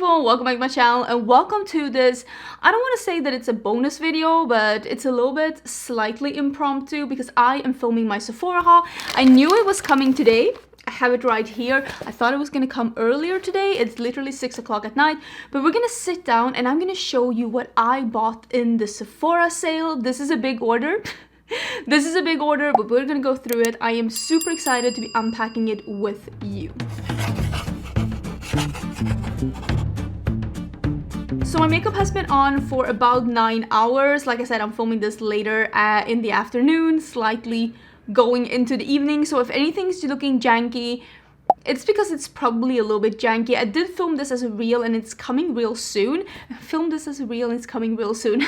beautiful, welcome back to my channel and welcome to this. I don't want to say that it's a bonus video, but it's a little bit slightly impromptu because I am filming my Sephora haul. I knew it was coming today. I have it right here. I thought it was gonna come earlier today. It's literally 6 o'clock at night, but we're gonna sit down and I'm gonna show you what I bought in the Sephora sale. This is a big order. This is a big order, but we're gonna go through it. I am super excited to be unpacking it with you. So my makeup has been on for about 9 hours. Like I said, I'm filming this later in the afternoon, slightly going into the evening. So if anything's looking janky, it's because it's probably a little bit janky. I did film this as a reel and it's coming real soon. I filmed this as a reel and it's coming real soon.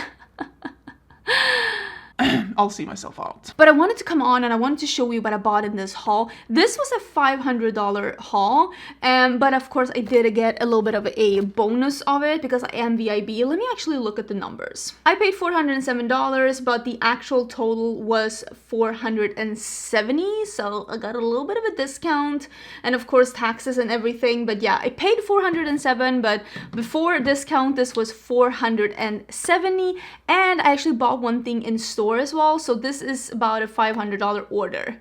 I'll see myself out. But I wanted to come on and I wanted to show you what I bought in this haul. This was a $500 haul, but of course I did get a little bit of a bonus of it because I am VIB. Let me actually look at the numbers. I paid $407, but the actual total was $470, so I got a little bit of a discount, and of course taxes and everything. But yeah, I paid $407, but before discount this was $470, and I actually bought one thing in store as well, so this is about a $500 order.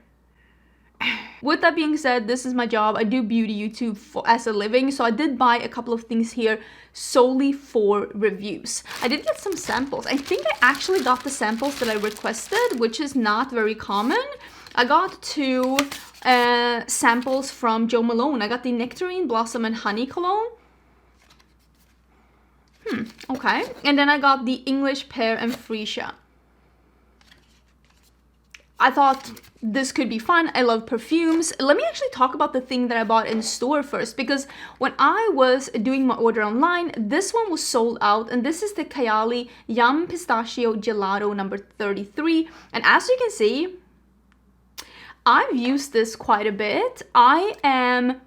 With that being said, this is my job. I do beauty YouTube as a living, so I did buy a couple of things here solely for reviews. I did get some samples. I think I actually got the samples that I requested, which is not very common. I got two samples from Jo Malone. I got the Nectarine Blossom and Honey Cologne. Okay. And then I got the English Pear and Freesia. I thought this could be fun. I love perfumes. Let me actually talk about the thing that I bought in store first, because when I was doing my order online, this one was sold out, and this is the Kayali Yum Pistachio Gelato number 33. And as you can see, I've used this quite a bit. I am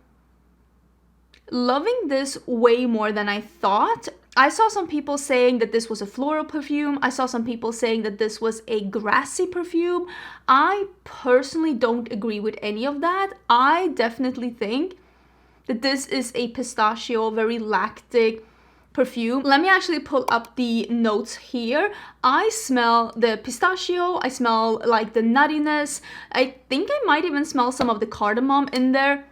loving this way more than I thought. I saw some people saying that this was a floral perfume. I saw some people saying that this was a grassy perfume. I personally don't agree with any of that. I definitely think that this is a pistachio, very lactic perfume. Let me actually pull up the notes here. I smell the pistachio. I smell like the nuttiness. I think I might even smell some of the cardamom in there.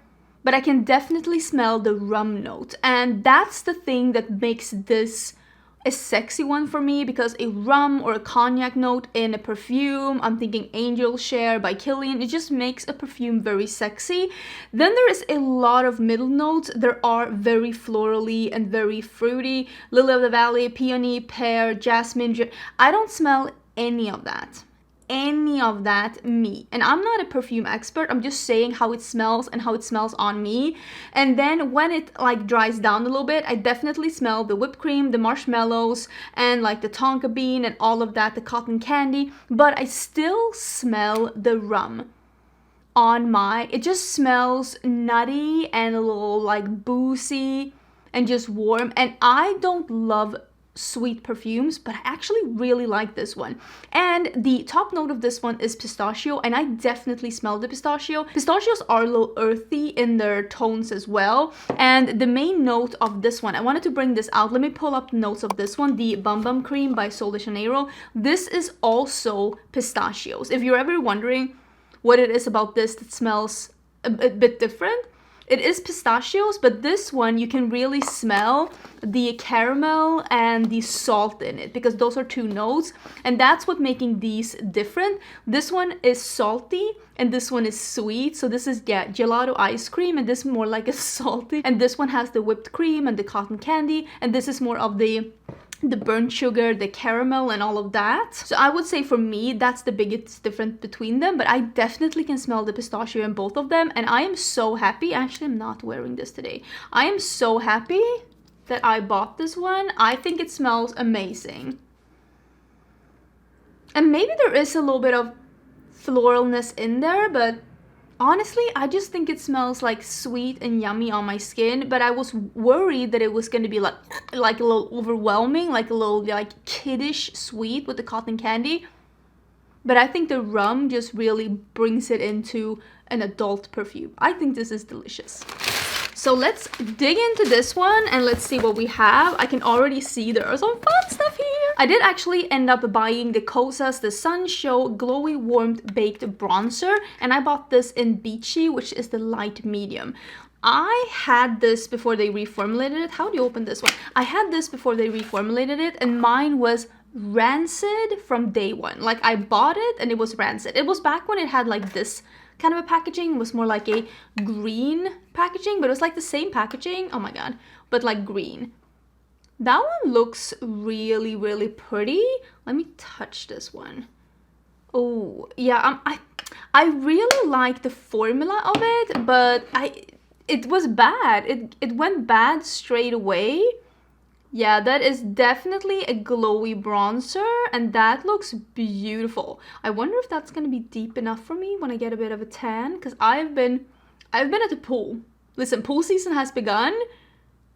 But I can definitely smell the rum note, and that's the thing that makes this a sexy one for me, because a rum or a cognac note in a perfume, I'm thinking Angel Share by Kilian, it just makes a perfume very sexy. Then there is a lot of middle notes. There are very florally and very fruity. Lily of the Valley, peony, pear, jasmine. I don't smell any of that. Me, and I'm not a perfume expert. I'm just saying how it smells and how it smells on me. And then when it like dries down a little bit, I definitely smell the whipped cream, the marshmallows, and like the tonka bean and all of that, the cotton candy, but I still smell the rum on my, it just smells nutty and a little like boozy and just warm. And I don't love sweet perfumes, but I actually really like this one. And the top note of this one is pistachio, and I definitely smell the pistachio. Pistachios are a little earthy in their tones as well. And the main note of this one, I wanted to bring this out. Let me pull up the notes of this one, the Bum Bum Cream by Sol de Janeiro. This is also pistachios. If you're ever wondering what it is about this that smells a bit different, it is pistachios, but this one you can really smell the caramel and the salt in it, because those are two notes, and that's what making these different. This one is salty and this one is sweet. So this is, yeah, gelato ice cream, and this is more like a salty, and this one has the whipped cream and the cotton candy, and this is more of the burnt sugar, the caramel, and all of that. So I would say for me, that's the biggest difference between them, but I definitely can smell the pistachio in both of them, and I am so happy. Actually, I'm not wearing this today. I am so happy that I bought this one. I think it smells amazing. And maybe there is a little bit of floralness in there, but honestly, I just think it smells like sweet and yummy on my skin. But I was worried that it was going to be like a little overwhelming, like a little like kiddish sweet with the cotton candy. But I think the rum just really brings it into an adult perfume. I think this is delicious. So let's dig into this one and let's see what we have. I can already see there are some fun stuff here. I did actually end up buying the Kosas The Sun Show Glowy Warmed Baked Bronzer, and I bought this in Beachy, which is the light medium. I had this before they reformulated it. How do you open this one? I had this before they reformulated it, and mine was rancid from day one. Like, I bought it and it was rancid. It was back when it had like this kind of a packaging. It was more like a green packaging, but it was like the same packaging. Oh my god, but like green. That one looks really, really pretty. Let me touch this one. Oh yeah, I really like the formula of it, but it was bad. It went bad straight away. Yeah, that is definitely a glowy bronzer, and that looks beautiful. I wonder if that's gonna be deep enough for me when I get a bit of a tan, because I've been at the pool. Listen, pool season has begun,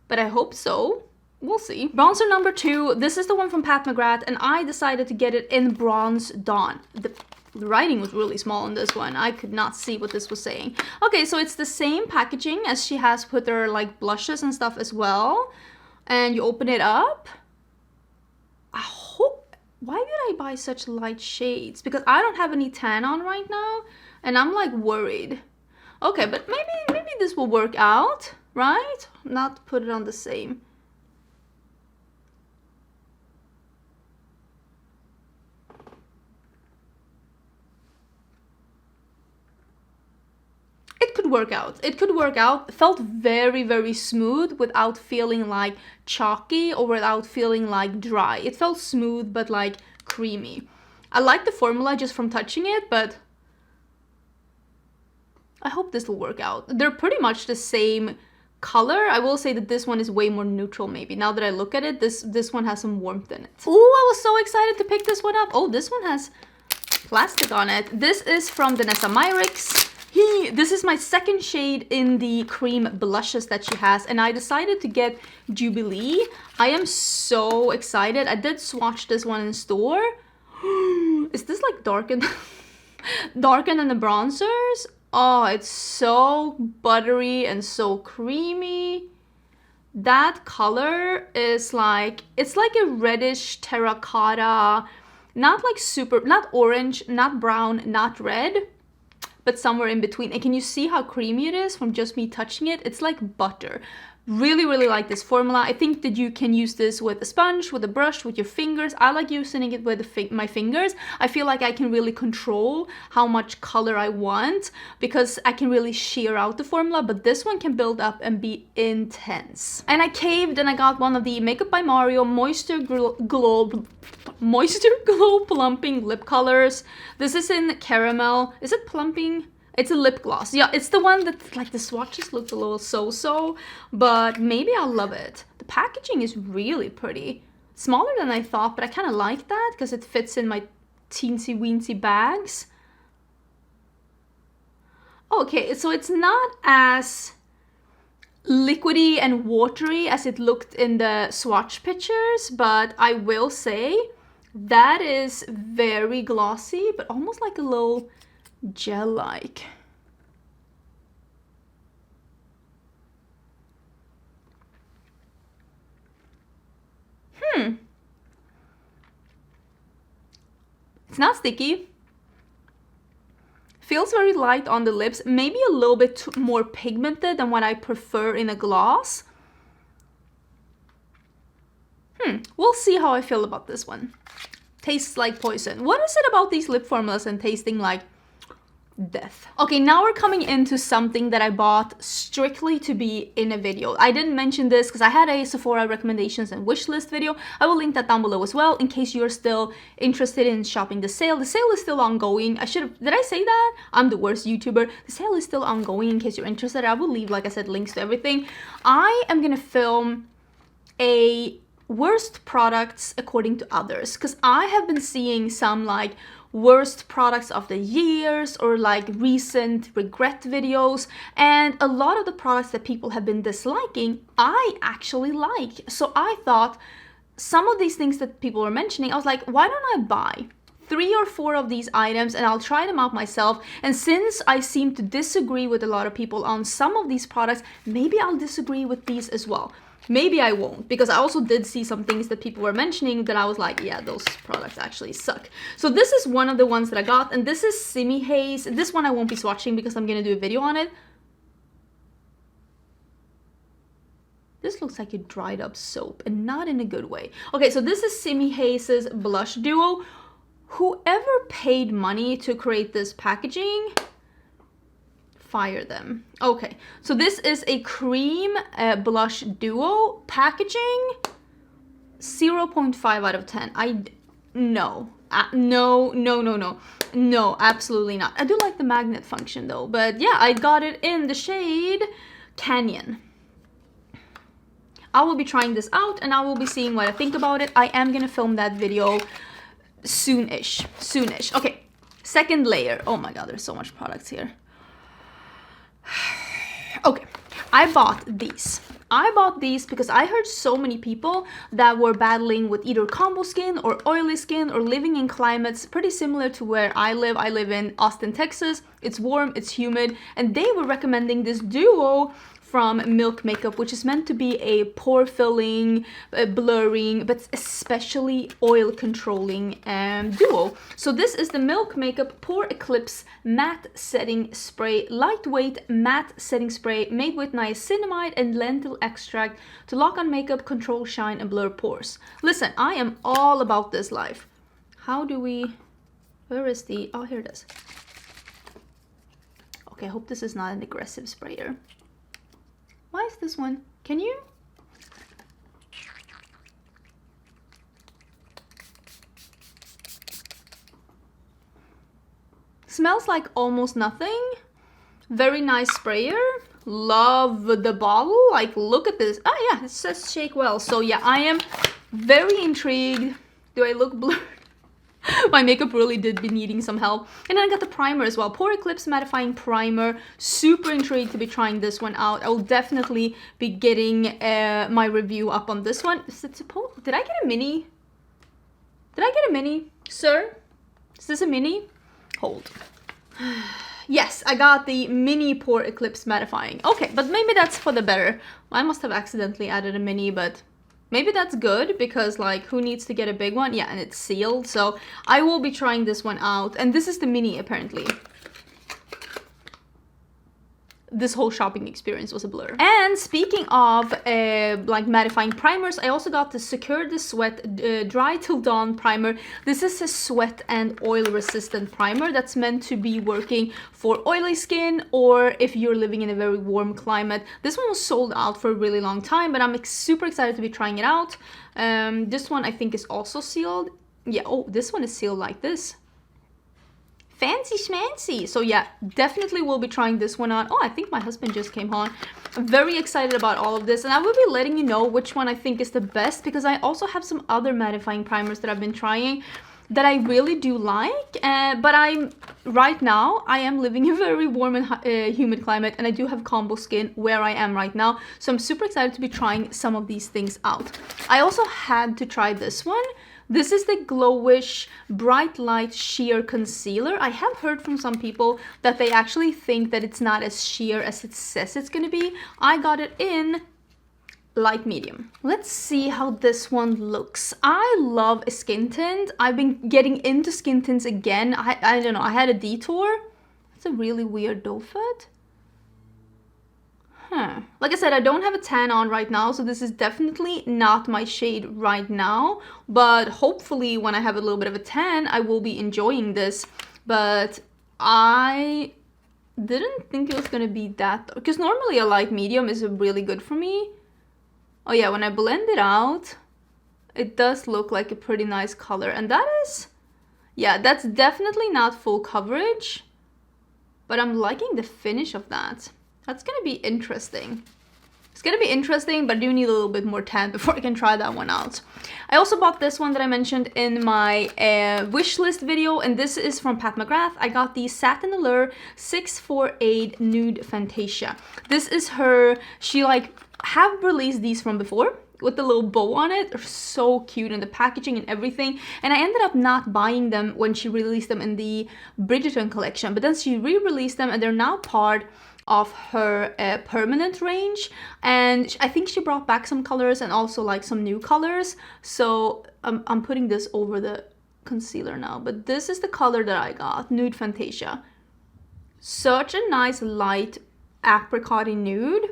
but I hope so. We'll see. Bronzer number 2. This is the one from Pat McGrath, and I decided to get it in Bronze Dawn. The writing was really small on this one. I could not see what this was saying. Okay, so it's the same packaging as she has with her like blushes and stuff as well. And you open it up. Why did I buy such light shades? Because I don't have any tan on right now, and I'm like worried. Okay, but maybe this will work out, right? Not put it on the same. It could work out. It could work out. It felt very, very smooth without feeling like chalky or without feeling like dry. It felt smooth but like creamy. I like the formula just from touching it, but I hope this will work out. They're pretty much the same color. I will say that this one is way more neutral maybe. Now that I look at it, this one has some warmth in it. Oh, I was so excited to pick this one up. Oh, this one has plastic on it. This is from Danessa Myricks. This is my second shade in the cream blushes that she has, and I decided to get Jubilee. I am so excited. I did swatch this one in store. Is this like darkened darker than the bronzers? Oh, it's so buttery and so creamy. That color is like, it's like a reddish terracotta, not like super, not orange, not brown, not red, but somewhere in between. And can you see how creamy it is from just me touching it? It's like butter. Really, really like this formula. I think that you can use this with a sponge, with a brush, with your fingers. I like using it with my fingers. I feel like I can really control how much color I want because I can really shear out the formula, but this one can build up and be intense. And I caved and I got one of the Makeup by Mario Moisture Glow Plumping Lip Colors. This is in caramel. Is it plumping? It's a lip gloss. Yeah, it's the one that, like, the swatches looked a little so-so, but maybe I'll love it. The packaging is really pretty. Smaller than I thought, but I kind of like that because it fits in my teensy-weensy bags. Okay, so it's not as liquidy and watery as it looked in the swatch pictures, but I will say that is very glossy, but almost like a little gel-like. It's not sticky. Feels very light on the lips, maybe a little bit more pigmented than what I prefer in a gloss. We'll see how I feel about this one. Tastes like poison. What is it about these lip formulas and tasting like death? Okay, now we're coming into something that I bought strictly to be in a video. I didn't mention this because I had a Sephora recommendations and wish list video. I will link that down below as well in case you're still interested in shopping the sale. The sale is still ongoing. Did I say that? I'm the worst YouTuber. The sale is still ongoing in case you're interested. I will leave, like I said, links to everything. I am gonna film a worst products according to others because I have been seeing some like worst products of the years or like recent regret videos, and a lot of the products that people have been disliking I actually like. So I thought some of these things that people were mentioning, I was like, why don't I buy 3 or 4 of these items and I'll try them out myself. And since I seem to disagree with a lot of people on some of these products, maybe I'll disagree with these as well. Maybe I won't, because I also did see some things that people were mentioning that I was like, yeah, those products actually suck. So this is one of the ones that I got, and this is Simi Haze. This one I won't be swatching because I'm gonna do a video on it. This looks like a dried up soap, and not in a good way. Okay, so this is Simi Haze's blush duo. Whoever paid money to create this packaging, fire them. Okay, so this is a cream blush duo packaging. 0.5 out of 10. No, absolutely not. I do like the magnet function though, but yeah, I got it in the shade Canyon. I will be trying this out and I will be seeing what I think about it. I am gonna film that video soonish. Okay, second layer. Oh my god, there's so much products here. Okay, I bought these. I bought these because I heard so many people that were battling with either combo skin or oily skin or living in climates pretty similar to where I live. I live in Austin, Texas. It's warm, it's humid, and they were recommending this duo from Milk Makeup, which is meant to be a pore filling, blurring, but especially oil controlling duo. So this is the Milk Makeup Pore Eclipse Matte Setting Spray, lightweight matte setting spray made with niacinamide and lentil extract to lock on makeup, control shine, and blur pores. Listen, I am all about this life. How do we, where is the, oh, here it is. Okay, I hope this is not an aggressive sprayer. Why is this one? Can you? Smells like almost nothing. Very nice sprayer. Love the bottle. Like, look at this. Oh yeah, it says shake well. So yeah, I am very intrigued. Do I look blurred? My makeup really did be needing some help. And then I got the primer as well. Pore Eclipse Mattifying Primer. Super intrigued to be trying this one out. I will definitely be getting my review up on this one. Is it supposed? Did I get a mini? Did I get a mini? Sir? Is this a mini? Hold. Yes, I got the mini Pore Eclipse Mattifying. Okay, but maybe that's for the better. I must have accidentally added a mini, but maybe that's good because, like, who needs to get a big one? Yeah, and it's sealed, so I will be trying this one out. And this is the mini, apparently. This whole shopping experience was a blur. And speaking of like mattifying primers, I also got the Secure the Sweat Dry Till Dawn primer. This is a sweat and oil resistant primer that's meant to be working for oily skin or if you're living in a very warm climate. This one was sold out for a really long time, but I'm super excited to be trying it out. This one I think is also sealed. Yeah, oh, this one is sealed like this. Fancy schmancy. So yeah, definitely will be trying this one on. Oh, I think my husband just came on. I'm very excited about all of this, and I will be letting you know which one I think is the best because I also have some other mattifying primers that I've been trying that I really do like. But right now I am living in a very warm and humid climate, and I do have combo skin where I am right now. So I'm super excited to be trying some of these things out. I also had to try this one. This is the Glowish Bright Light Sheer Concealer. I have heard from some people that they actually think that it's not as sheer as it says it's gonna be. I got it in light medium. Let's see how this one looks. I love a skin tint. I've been getting into skin tints again. I don't know, I had a detour. It's a really weird doe foot. Like I said, I don't have a tan on right now, so this is definitely not my shade right now. But hopefully when I have a little bit of a tan, I will be enjoying this. But I didn't think it was gonna be that, because normally a light medium is really good for me. Oh yeah, when I blend it out, it does look like a pretty nice color. And that is, yeah, that's definitely not full coverage, but I'm liking the finish of that. That's gonna be interesting. It's gonna be interesting, but I do need a little bit more tan before I can try that one out. I also bought this one that I mentioned in my wish list video, and this is from Pat McGrath. I got the Satin Allure 648 Nude Fantasia. This is her, she like have released these from before. with the little bow on it. They're so cute, and the packaging and everything. And I ended up not buying them when she released them in the Bridgerton collection, but then she re-released them and they're now part of her permanent range. And I think she brought back some colors and also like some new colors. So I'm putting this over the concealer now, but this is the color that I got, Nude Fantasia. Such a nice light apricot-y nude.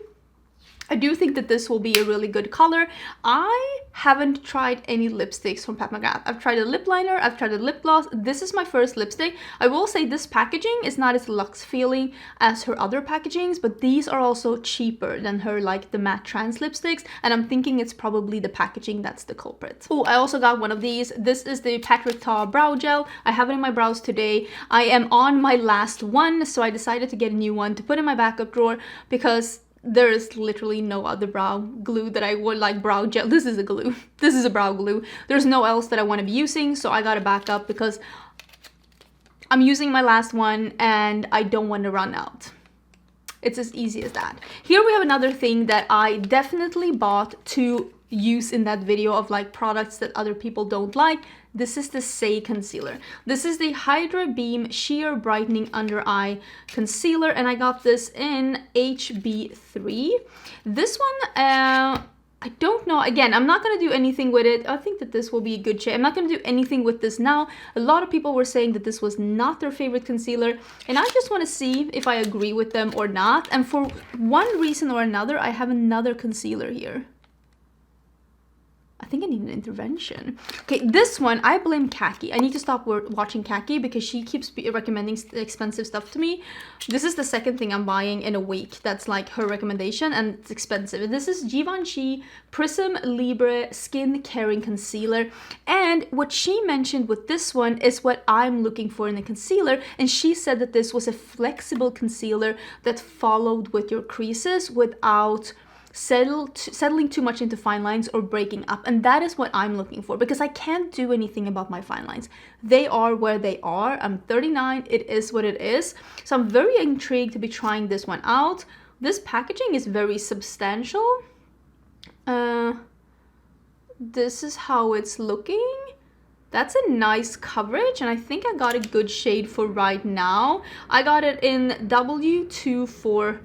I do think that this will be a really good color. I haven't tried any lipsticks from Pat McGrath. I've tried a lip liner, I've tried a lip gloss. This is my first lipstick. I will say this packaging is not as luxe feeling as her other packagings, but these are also cheaper than her like the matte trans lipsticks, and I'm thinking it's probably the packaging that's the culprit. Oh, I also got one of these. This is the Patrick Ta brow gel. I have it in my brows today. I am on my last one, so I decided to get a new one to put in my backup drawer because there is literally no other brow glue that I would like brow gel. This is a glue. This is a brow glue. There's no else that I want to be using, so I got a backup because I'm using my last one and I don't want to run out. It's as easy as that. Here we have another thing that I definitely bought to use in that video of like products that other people don't like. This is the Say Concealer. This is the Hydra Beam Sheer Brightening Under Eye Concealer, and I got this in HB3. This one, I don't know. Again, I'm not going to do anything with it. I think that this will be a good shade. I'm not going to do anything with this now. A lot of people were saying that this was not their favorite concealer, and I just want to see if I agree with them or not. And for one reason or another, I have another concealer here. I think I need an intervention. Okay, this one, I blame Kaki. I need to stop watching Kaki because she keeps recommending expensive stuff to me. This is the second thing I'm buying in a week that's like her recommendation, and it's expensive. This is Givenchy Prism Libre Skin Caring Concealer. And what she mentioned with this one is what I'm looking for in a concealer. And she said that this was a flexible concealer that followed with your creases without settling too much into fine lines or breaking up. And that is what I'm looking for because I can't do anything about my fine lines. They are where they are. I'm 39. It is what it is. So I'm very intrigued to be trying this one out. This packaging is very substantial. This is how it's looking. That's a nice coverage, and I think I got a good shade for right now. I got it in W245.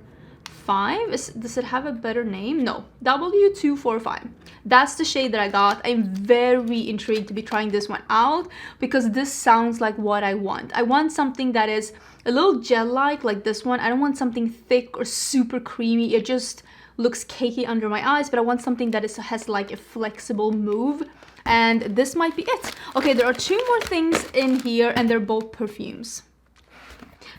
Does it have a better name? No, W245. That's the shade that I got. I'm very intrigued to be trying this one out because this sounds like what I want. I want something that is a little gel-like this one. I don't want something thick or super creamy. It just looks cakey under my eyes, but I want something that has like a flexible move. And this might be it. Okay, there are two more things in here, and they're both perfumes.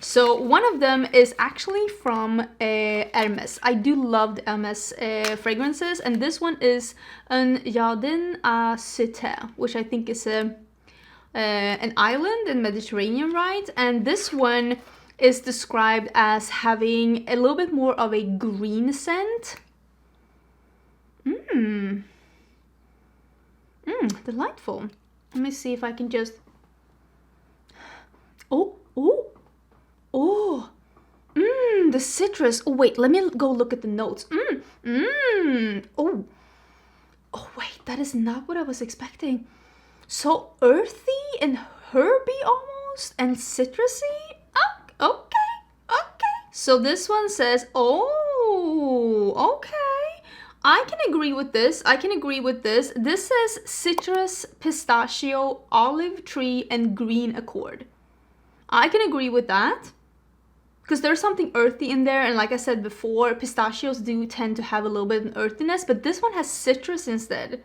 So one of them is actually from Hermes. I do love the Hermes fragrances, and this one is an Jardin à Cité, which I think is an island in Mediterranean, right? And this one is described as having a little bit more of a green scent. Delightful. Let me see if I can just... the citrus. Oh, wait, let me go look at the notes. Oh, wait, that is not what I was expecting. So earthy and herby almost, and citrusy? Oh, okay. So this one says, oh, okay. I can agree with this. This says citrus, pistachio, olive tree, and green accord. I can agree with that because there's something earthy in there, and like I said before, pistachios do tend to have a little bit of earthiness, but this one has citrus instead.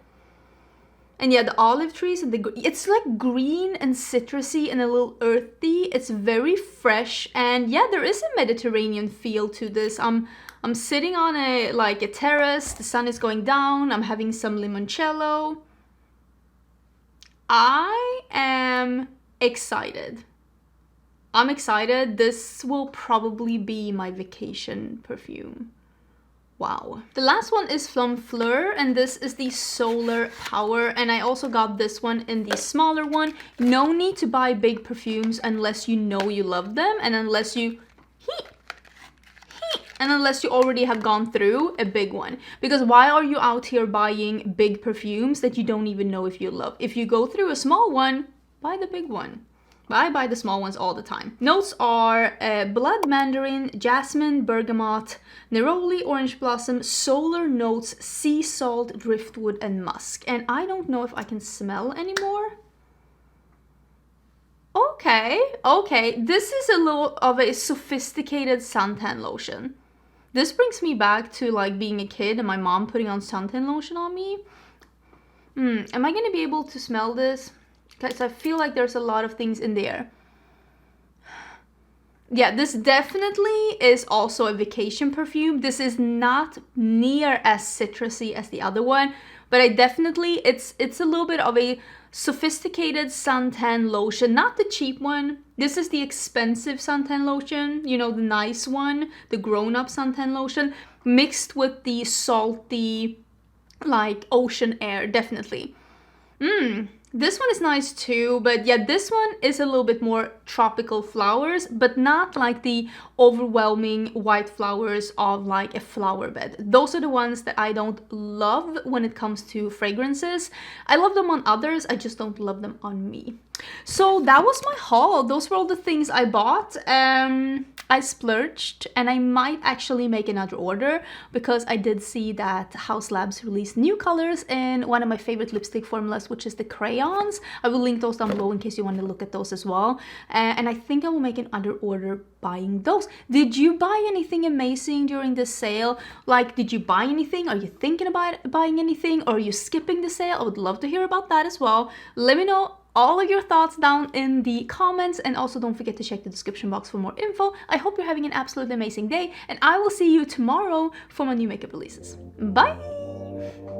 And yeah, the olive trees and it's like green and citrusy and a little earthy. It's very fresh, and yeah, there is a Mediterranean feel to this. I'm sitting on a terrace. The sun is going down. I'm having some limoncello. I am excited. I'm excited. This will probably be my vacation perfume. Wow. The last one is from Fleur, and this is the Solar Power, and I also got this one in the smaller one. No need to buy big perfumes unless you know you love them, and unless you And unless you already have gone through a big one. Because why are you out here buying big perfumes that you don't even know if you love? If you go through a small one, buy the big one. I buy the small ones all the time. Notes are blood mandarin, jasmine, bergamot, neroli, orange blossom, solar notes, sea salt, driftwood, and musk. And I don't know if I can smell anymore. Okay. This is a little of a sophisticated suntan lotion. This brings me back to like being a kid and my mom putting on suntan lotion on me. Am I gonna be able to smell this? Because I feel like there's a lot of things in there. Yeah, this definitely is also a vacation perfume. This is not near as citrusy as the other one, but it's a little bit of a sophisticated suntan lotion, not the cheap one. This is the expensive suntan lotion, you know, the nice one, the grown-up suntan lotion, mixed with the salty, like, ocean air, definitely. This one is nice too, but yeah, this one is a little bit more tropical flowers, but not like the overwhelming white flowers of like a flower bed. Those are the ones that I don't love when it comes to fragrances. I love them on others, I just don't love them on me. So that was my haul. Those were all the things I bought. I splurged and I might actually make another order because I did see that Haus Labs released new colors in one of my favorite lipstick formulas, which is the crayons. I will link those down below in case you want to look at those as well. And I think I will make another order buying those. Did you buy anything amazing during the sale? Like, did you buy anything? Are you thinking about buying anything? Or are you skipping the sale? I would love to hear about that as well. Let me know all of your thoughts down in the comments, and also don't forget to check the description box for more info. I hope you're having an absolutely amazing day, and I will see you tomorrow for my new makeup releases. Bye!